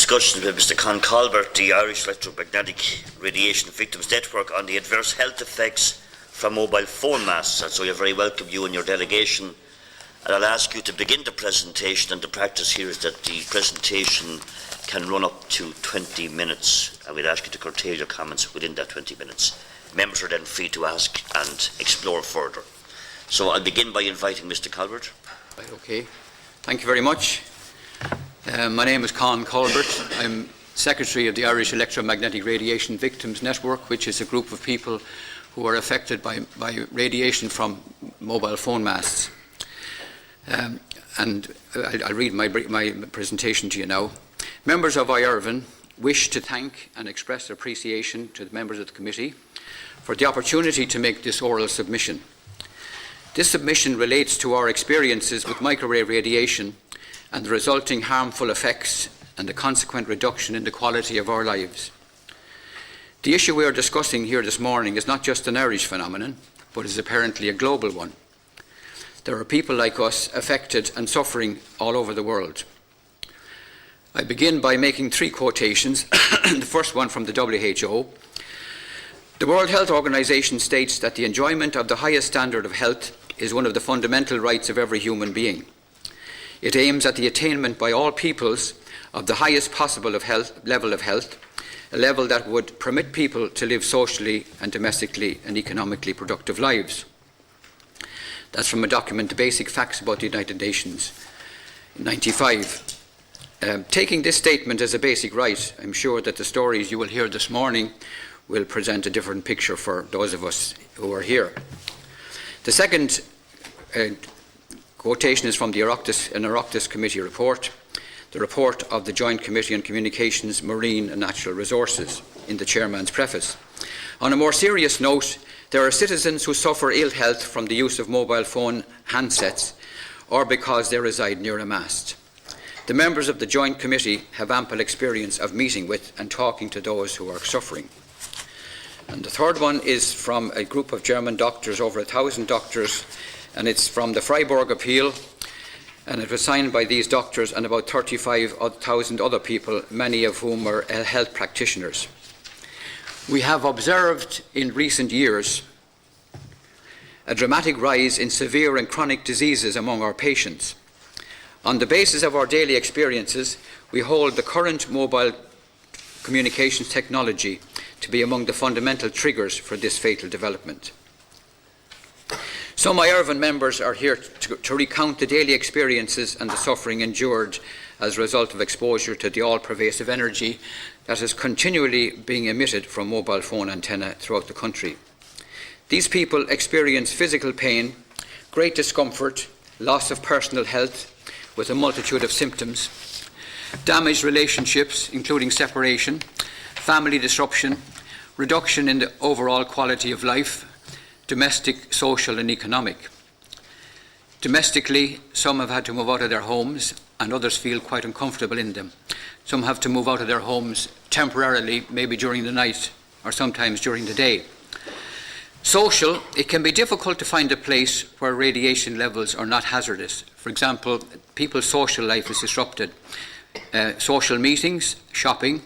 discussions with Mr. Con Colbert, the Irish Electromagnetic Radiation Victims Network, on the adverse health effects from mobile phone masts. And so you're very welcome, you and your delegation. And I'll ask you to begin the presentation, and the practice here is that the presentation can run up to 20 minutes, and we'll ask you to curtail your comments within that 20 minutes. Members are then free to ask and explore further. So I'll begin by inviting Mr. Colbert. Right, okay. Thank you very much. My name is Con Colbert. I'm Secretary of the Irish Electromagnetic Radiation Victims Network, which is a group of people who are affected by radiation from mobile phone masts. And I'll read my presentation to you now. Members of IERVN wish to thank and express appreciation to the members of the committee for the opportunity to make this oral submission. This submission relates to our experiences with microwave radiation and the resulting harmful effects and the consequent reduction in the quality of our lives. The issue we are discussing here this morning is not just an Irish phenomenon, but is apparently a global one. There are people like us affected and suffering all over the world. I begin by making three quotations. The first one from the WHO. The World Health Organization states that the enjoyment of the highest standard of health is one of the fundamental rights of every human being. It aims at the attainment by all peoples of the highest possible level of health, a level that would permit people to live socially and domestically and economically productive lives. That's from a document, The Basic Facts About the United Nations, in 1995. Taking this statement as a basic right, I'm sure that the stories you will hear this morning will present a different picture for those of us who are here. The second quotation is from the Oireachtas Committee report, the report of the Joint Committee on Communications, Marine and Natural Resources, in the chairman's preface. On a more serious note, there are citizens who suffer ill health from the use of mobile phone handsets or because they reside near a mast. The members of the Joint Committee have ample experience of meeting with and talking to those who are suffering. And the third one is from a group of German doctors, over 1,000 doctors, and it's from the Freiburg Appeal, and it was signed by these doctors and about 35,000 other people, many of whom are health practitioners. We have observed in recent years a dramatic rise in severe and chronic diseases among our patients. On the basis of our daily experiences, we hold the current mobile communications technology to be among the fundamental triggers for this fatal development. Some IERVN members are here to recount the daily experiences and the suffering endured as a result of exposure to the all-pervasive energy that is continually being emitted from mobile phone antennae throughout the country. These people experience physical pain, great discomfort, loss of personal health with a multitude of symptoms, damaged relationships, including separation, family disruption, reduction in the overall quality of life, domestic, social and economic. Domestically, some have had to move out of their homes and others feel quite uncomfortable in them. Some have to move out of their homes temporarily, maybe during the night or sometimes during the day. Social, it can be difficult to find a place where radiation levels are not hazardous. For example, people's social life is disrupted. Social meetings, shopping,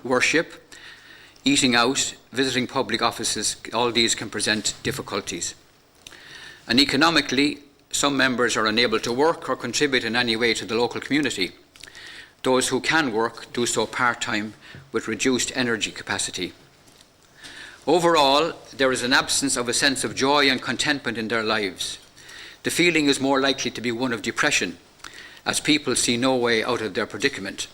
worship, eating out, visiting public offices, all these can present difficulties. And economically, some members are unable to work or contribute in any way to the local community. Those who can work do so part-time with reduced energy capacity. Overall, there is an absence of a sense of joy and contentment in their lives. The feeling is more likely to be one of depression, as people see no way out of their predicament.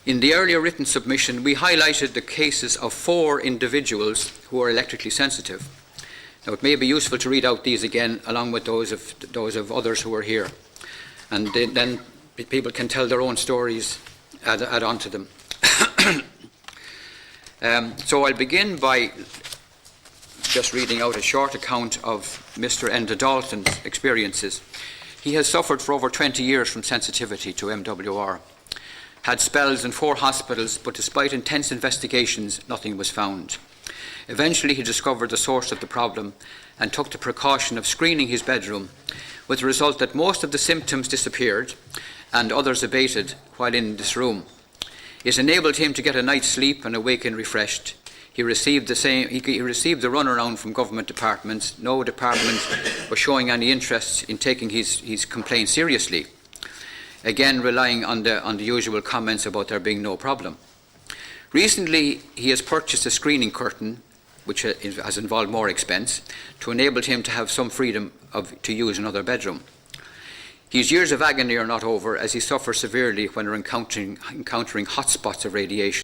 In the earlier written submission, we highlighted the cases of 4 individuals who are electrically sensitive. Now, it may be useful to read out these again, along with those of others who are here. And then people can tell their own stories, add on to them. So I'll begin by just reading out a short account of Mr. Enda Dalton's experiences. He has suffered for over 20 years from sensitivity to MWR. Had spells in 4 hospitals, but despite intense investigations, nothing was found. Eventually, he discovered the source of the problem and took the precaution of screening his bedroom, with the result that most of the symptoms disappeared and others abated while in this room. It enabled him to get a night's sleep and awaken refreshed. He received the runaround from government departments. No department was showing any interest in taking his complaint seriously, again relying on the usual comments about there being no problem. Recently, he has purchased a screening curtain, which has involved more expense, to enable him to have some freedom to use another bedroom. His years of agony are not over, as he suffers severely when encountering hot spots of radiation.